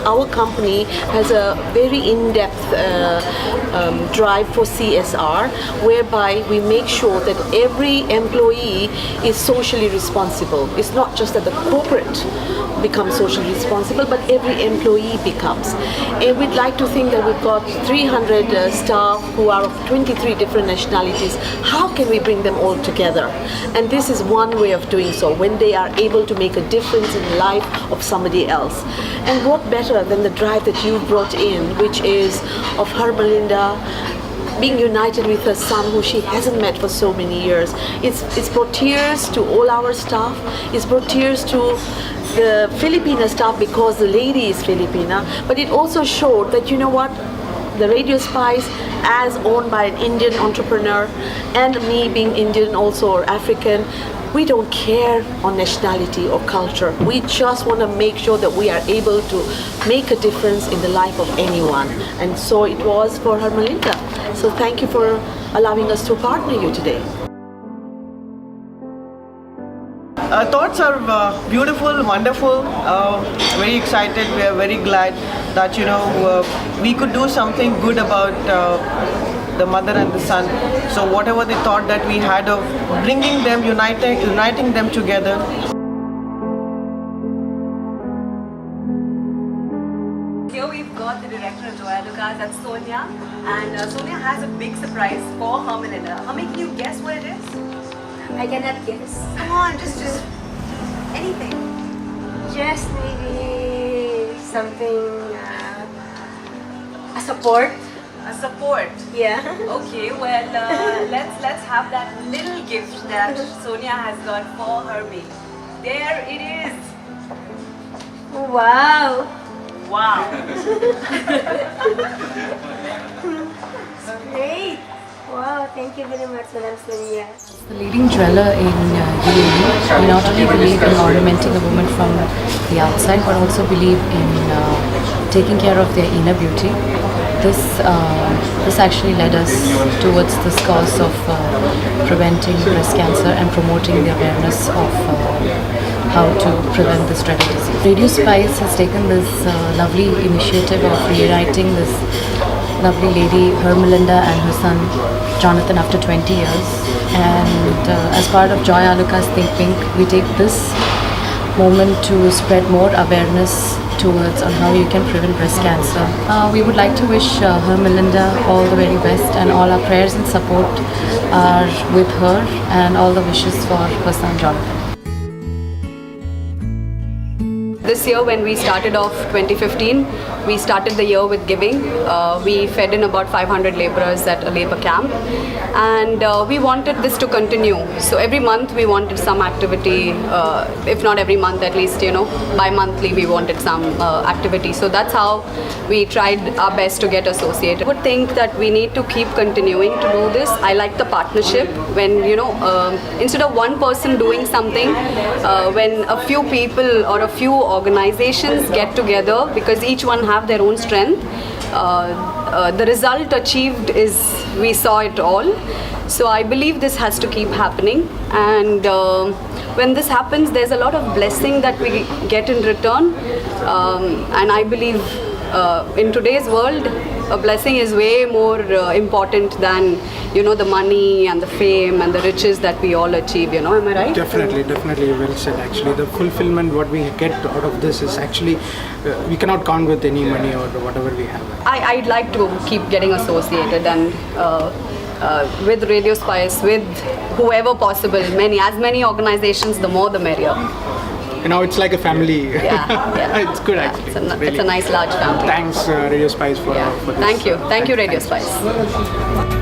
Our company has a very in-depth drive for CSR, whereby we make sure that every employee is socially responsible. It's not just that the corporate becomes socially responsible, but every employee becomes. And we'd like to think that we've got 300 staff who are of 23 different nationalities. How can we bring them all together? And this is one way of doing so, when they are able to make a difference in the life of somebody else. And what better than the drive that you brought in, which is of Hermelinda being united with her son, who she hasn't met for so many years. It's brought tears to all our staff. It's brought tears to the Filipina staff because the lady is Filipina. But it also showed that, you know what, the Radio Spice, as owned by an Indian entrepreneur, and me being Indian also, or African, we don't care on nationality or culture. We just want to make sure that we are able to make a difference in the life of anyone. And so it was for Hermelinda. So thank you for allowing us to partner you today. Thoughts are beautiful, wonderful, very excited. We are very glad that we could do something good about the mother and the son. So whatever the thought that we had of bringing them, uniting them together. Here we've got the director of Joya Lucas, that's Sonia, and Sonia has a big surprise for Hermelinda. Hami, can you guess what it is? I cannot guess. Come on, just anything. Just maybe something, a support. A support. Yeah. Okay, well, let's have that little gift that Sonia has got for Hermie. There it is. Wow. Wow. Great. Wow, thank you very much, Madam Sonia. The leading jeweler in UAE, we not only believe in ornamenting a woman from the outside, but also believe in taking care of their inner beauty. This actually led us towards this cause of preventing breast cancer and promoting the awareness of how to prevent this dreaded disease. Radio Spice has taken this lovely initiative of reuniting this lovely lady, Hermelinda, and her son Jonathan after 20 years. And as part of Joya Lucas Think Pink, we take this moment to spread more awareness towards on how you can prevent breast cancer. We would like to wish Hermelinda all the very best, and all our prayers and support are with her, and all the wishes for her son Jonathan. This year, when we started off 2015, we started the year with giving. We fed in about 500 laborers at a labor camp, and we wanted this to continue. So every month we wanted some activity, if not every month, at least bi-monthly we wanted some activity. So that's how we tried our best to get associated. I would think that we need to keep continuing to do this. I like the partnership when instead of one person doing something, when a few people or a few organizations get together, because each one have their own strength, the result achieved is, we saw it all. So I believe this has to keep happening, and when this happens, there's a lot of blessing that we get in return, and I believe in today's world, a blessing is way more important than the money and the fame and the riches that we all achieve. Am I right? Definitely well said. Actually, the fulfillment what we get out of this is actually we cannot count with any money or whatever we have. I'd like to keep getting associated and with Radio Spice, with whoever possible, as many organizations, the more the merrier. It's like a family. Yeah. It's good actually. It's a nice large family. Thanks Radio Spice for this. Thank you Radio Spice.